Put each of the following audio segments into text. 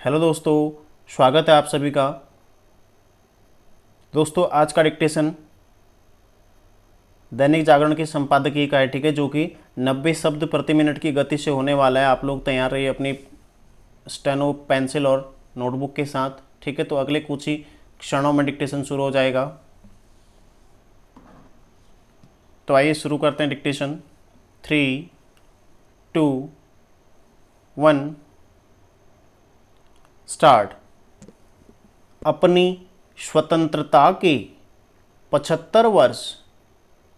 Hello दोस्तों, स्वागत है आप सभी का। दोस्तों आज का डिक्टेशन दैनिक जागरण की संपादकीय का है, ठीक है, जो कि 90 शब्द प्रति मिनट की गति से होने वाला है। आप लोग तैयार रहिए अपनी स्टेनो पेंसिल और नोटबुक के साथ, ठीक है। तो अगले कुछ ही क्षणों में डिक्टेशन शुरू हो जाएगा। तो आइए शुरू करते हैं डिक्टेशन। 3, 2, 1 स्टार्ट। अपनी स्वतंत्रता के 75 वर्ष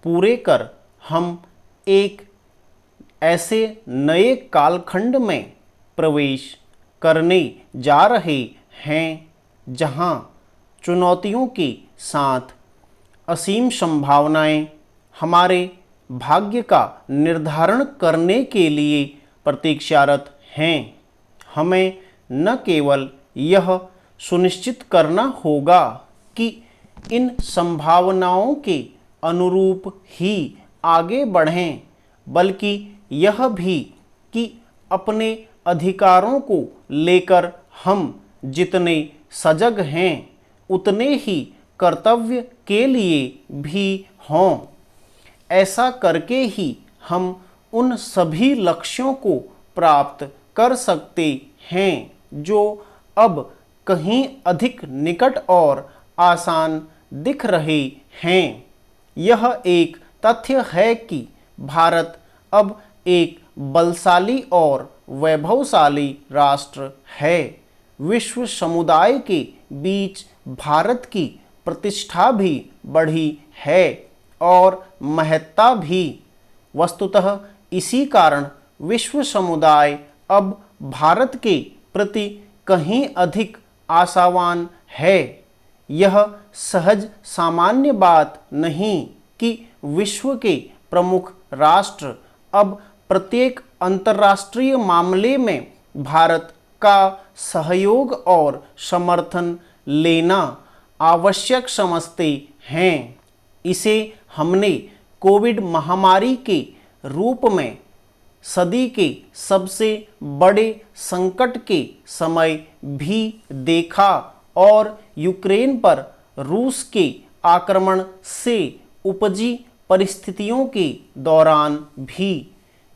पूरे कर हम एक ऐसे नए कालखंड में प्रवेश करने जा रहे हैं जहां चुनौतियों के साथ असीम संभावनाएं हमारे भाग्य का निर्धारण करने के लिए प्रतीक्षारत हैं। हमें न केवल यह सुनिश्चित करना होगा कि इन संभावनाओं के अनुरूप ही आगे बढ़ें, बल्कि यह भी कि अपने अधिकारों को लेकर हम जितने सजग हैं उतने ही कर्तव्य के लिए भी हों। ऐसा करके ही हम उन सभी लक्ष्यों को प्राप्त कर सकते हैं जो अब कहीं अधिक निकट और आसान दिख रहे हैं। यह एक तथ्य है कि भारत अब एक बलशाली और वैभवशाली राष्ट्र है। विश्व समुदाय के बीच भारत की प्रतिष्ठा भी बढ़ी है और महत्ता भी। वस्तुतः इसी कारण विश्व समुदाय अब भारत के प्रति कहीं अधिक आशावान है। यह सहज सामान्य बात नहीं कि विश्व के प्रमुख राष्ट्र अब प्रत्येक अंतर्राष्ट्रीय मामले में भारत का सहयोग और समर्थन लेना आवश्यक समझते हैं। इसे हमने कोविड महामारी के रूप में सदी के सबसे बड़े संकट के समय भी देखा और यूक्रेन पर रूस के आक्रमण से उपजी परिस्थितियों के दौरान भी।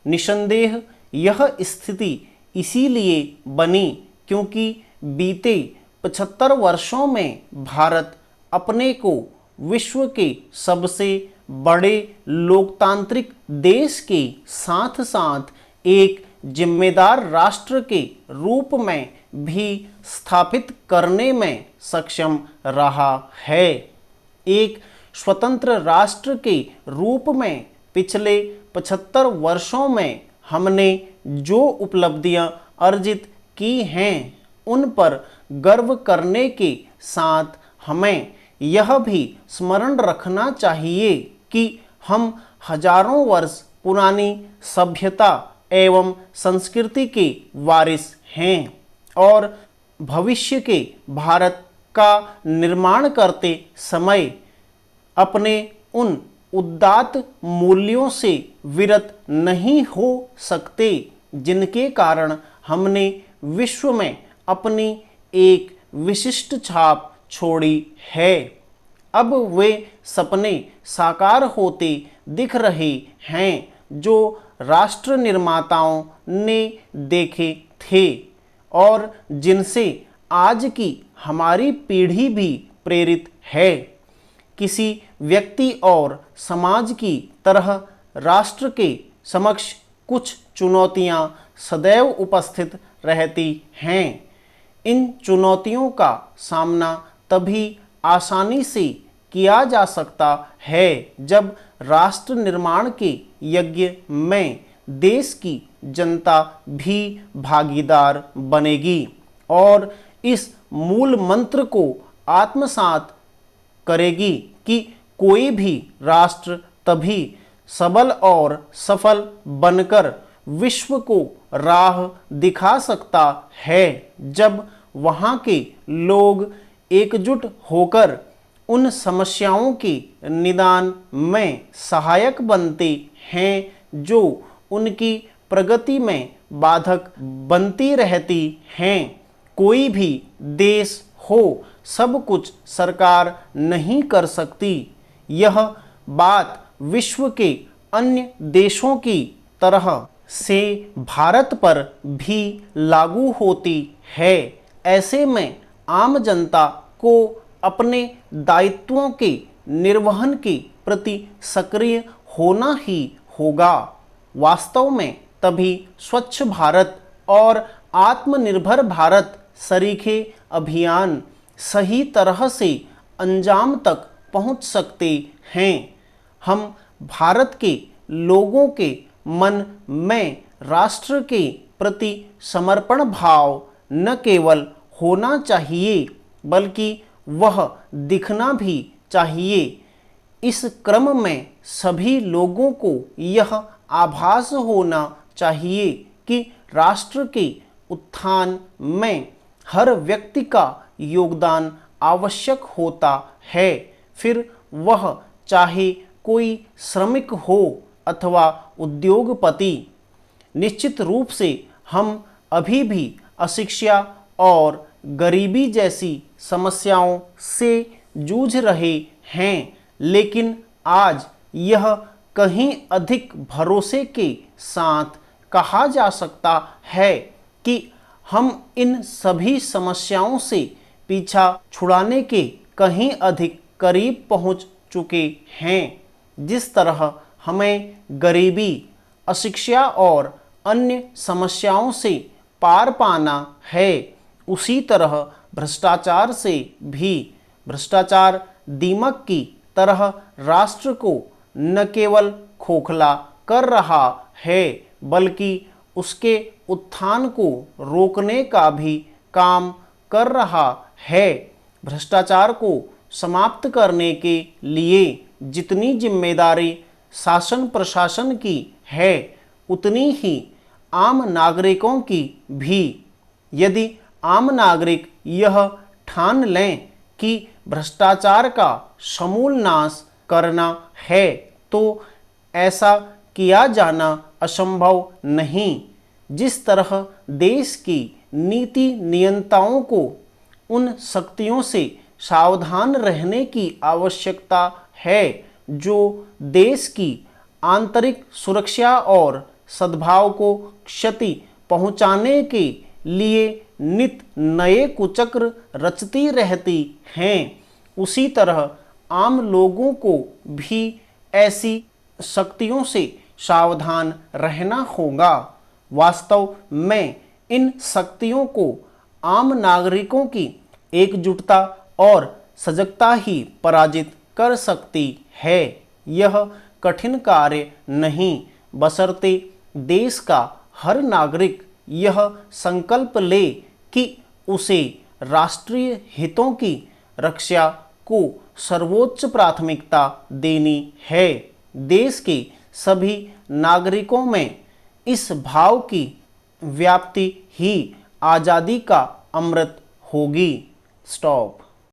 निसंदेह यह स्थिति इसीलिए बनी क्योंकि बीते 75 वर्षों में भारत अपने को विश्व के सबसे बड़े लोकतांत्रिक देश के साथ साथ एक जिम्मेदार राष्ट्र के रूप में भी स्थापित करने में सक्षम रहा है। एक स्वतंत्र राष्ट्र के रूप में पिछले 75 वर्षों में हमने जो उपलब्धियां अर्जित की हैं उन पर गर्व करने के साथ हमें यह भी स्मरण रखना चाहिए कि हम हजारों वर्ष पुरानी सभ्यता एवं संस्कृति के वारिस हैं और भविष्य के भारत का निर्माण करते समय अपने उन उदात्त मूल्यों से विरत नहीं हो सकते जिनके कारण हमने विश्व में अपनी एक विशिष्ट छाप छोड़ी है। अब वे सपने साकार होते दिख रहे हैं जो राष्ट्र निर्माताओं ने देखे थे और जिनसे आज की हमारी पीढ़ी भी प्रेरित है। किसी व्यक्ति और समाज की तरह राष्ट्र के समक्ष कुछ चुनौतियां सदैव उपस्थित रहती हैं। इन चुनौतियों का सामना तभी आसानी से किया जा सकता है जब राष्ट्र निर्माण के यज्ञ में देश की जनता भी भागीदार बनेगी और इस मूल मंत्र को आत्मसात करेगी कि कोई भी राष्ट्र तभी सबल और सफल बनकर विश्व को राह दिखा सकता है जब वहाँ के लोग एकजुट होकर उन समस्याओं के निदान में सहायक बनते हैं जो उनकी प्रगति में बाधक बनती रहती हैं। कोई भी देश हो, सब कुछ सरकार नहीं कर सकती। यह बात विश्व के अन्य देशों की तरह से भारत पर भी लागू होती है। ऐसे में आम जनता को अपने दायित्वों के निर्वहन के प्रति सक्रिय होना ही होगा। वास्तव में तभी स्वच्छ भारत और आत्मनिर्भर भारत सरीखे अभियान सही तरह से अंजाम तक पहुंच सकते हैं। हम भारत के लोगों के मन में राष्ट्र के प्रति समर्पण भाव न केवल होना चाहिए बल्कि वह दिखना भी चाहिए। इस क्रम में सभी लोगों को यह आभास होना चाहिए कि राष्ट्र के उत्थान में हर व्यक्ति का योगदान आवश्यक होता है, फिर वह चाहे कोई श्रमिक हो अथवा उद्योगपति। निश्चित रूप से हम अभी भी अशिक्षा और गरीबी जैसी समस्याओं से जूझ रहे हैं, लेकिन आज यह कहीं अधिक भरोसे के साथ कहा जा सकता है कि हम इन सभी समस्याओं से पीछा छुड़ाने के कहीं अधिक करीब पहुंच चुके हैं। जिस तरह हमें गरीबी, अशिक्षा और अन्य समस्याओं से पार पाना है, उसी तरह भ्रष्टाचार से भी। भ्रष्टाचार दीमक की तरह राष्ट्र को न केवल खोखला कर रहा है बल्कि उसके उत्थान को रोकने का भी काम कर रहा है। भ्रष्टाचार को समाप्त करने के लिए जितनी जिम्मेदारी शासन प्रशासन की है, उतनी ही आम नागरिकों की भी। यदि आम नागरिक यह ठान लें कि भ्रष्टाचार का समूल नाश करना है, तो ऐसा किया जाना असंभव नहीं। जिस तरह देश की नीति नियंताओं को उन शक्तियों से सावधान रहने की आवश्यकता है जो देश की आंतरिक सुरक्षा और सद्भाव को क्षति पहुंचाने के लिए नित नए कुचक्र रचती रहती हैं, उसी तरह आम लोगों को भी ऐसी शक्तियों से सावधान रहना होगा। वास्तव में इन शक्तियों को आम नागरिकों की एकजुटता और सजगता ही पराजित कर सकती है। यह कठिन कार्य नहीं, बशर्ते देश का हर नागरिक यह संकल्प ले कि उसे राष्ट्रीय हितों की रक्षा को सर्वोच्च प्राथमिकता देनी है। देश के सभी नागरिकों में इस भाव की व्याप्ति ही आज़ादी का अमृत होगी। स्टॉप।